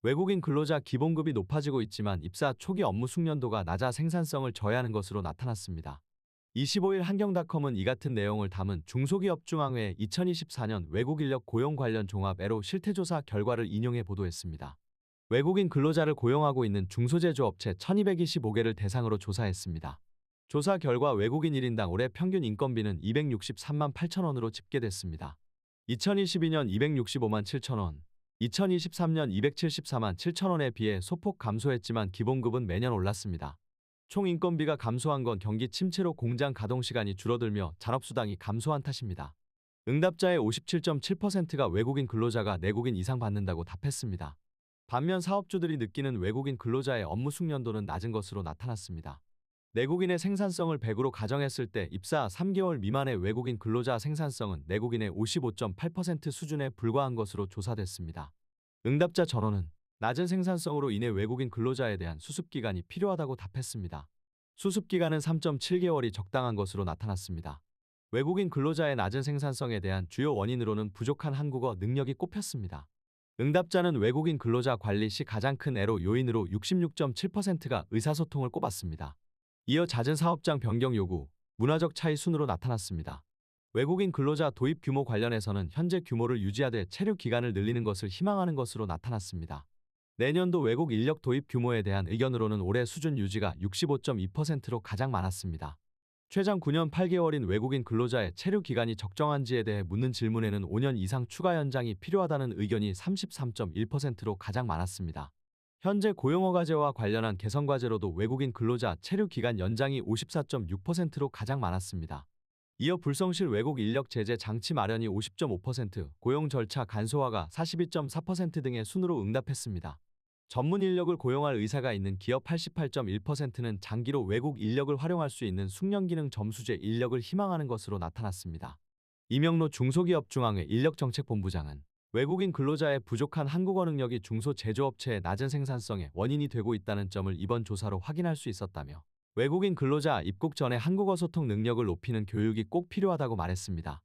외국인 근로자 기본급이 높아지고 있지만 입사 초기 업무 숙련도가 낮아 생산성을 저해하는 것으로 나타났습니다. 25일 한경닷컴은 이 같은 내용을 담은 중소기업 중앙회 2024년 외국 인력 고용 관련 종합 애로 실태조사 결과를 인용해 보도했습니다. 외국인 근로자를 고용하고 있는 중소제조업체 1225개를 대상으로 조사했습니다. 조사 결과 외국인 1인당 올해 평균 인건비는 263만 8천 원으로 집계됐습니다. 2022년 265만 7천 원, 2023년 274만 7천 원에 비해 소폭 감소했지만 기본급은 매년 올랐습니다. 총 인건비가 감소한 건 경기 침체로 공장 가동 시간이 줄어들며 잔업수당이 감소한 탓입니다. 응답자의 57.7%가 외국인 근로자가 내국인 이상 받는다고 답했습니다. 반면 사업주들이 느끼는 외국인 근로자의 업무 숙련도는 낮은 것으로 나타났습니다. 내국인의 생산성을 100으로 가정했을 때 입사 3개월 미만의 외국인 근로자 생산성은 내국인의 55.8% 수준에 불과한 것으로 조사됐습니다. 응답자 전원은 낮은 생산성으로 인해 외국인 근로자에 대한 수습기간이 필요하다고 답했습니다. 수습기간은 3.7개월이 적당한 것으로 나타났습니다. 외국인 근로자의 낮은 생산성에 대한 주요 원인으로는 부족한 한국어 능력이 꼽혔습니다. 응답자는 외국인 근로자 관리 시 가장 큰 애로 요인으로 66.7%가 의사소통을 꼽았습니다. 이어 잦은 사업장 변경 요구, 문화적 차이 순으로 나타났습니다. 외국인 근로자 도입 규모 관련해서는 현재 규모를 유지하되 체류 기간을 늘리는 것을 희망하는 것으로 나타났습니다. 내년도 외국 인력 도입 규모에 대한 의견으로는 올해 수준 유지가 65.2%로 가장 많았습니다. 최장 9년 8개월인 외국인 근로자의 체류 기간이 적정한지에 대해 묻는 질문에는 5년 이상 추가 연장이 필요하다는 의견이 33.1%로 가장 많았습니다. 현재 고용허가제와 관련한 개선과제로도 외국인 근로자 체류 기간 연장이 54.6%로 가장 많았습니다. 이어 불성실 외국 인력 제재 장치 마련이 50.5%, 고용 절차 간소화가 42.4% 등의 순으로 응답했습니다. 전문 인력을 고용할 의사가 있는 기업 88.1%는 장기로 외국 인력을 활용할 수 있는 숙련기능 점수제 인력을 희망하는 것으로 나타났습니다. 이명로 중소기업중앙회 인력정책본부장은 외국인 근로자의 부족한 한국어 능력이 중소제조업체의 낮은 생산성의 원인이 되고 있다는 점을 이번 조사로 확인할 수 있었다며 외국인 근로자 입국 전에 한국어 소통 능력을 높이는 교육이 꼭 필요하다고 말했습니다.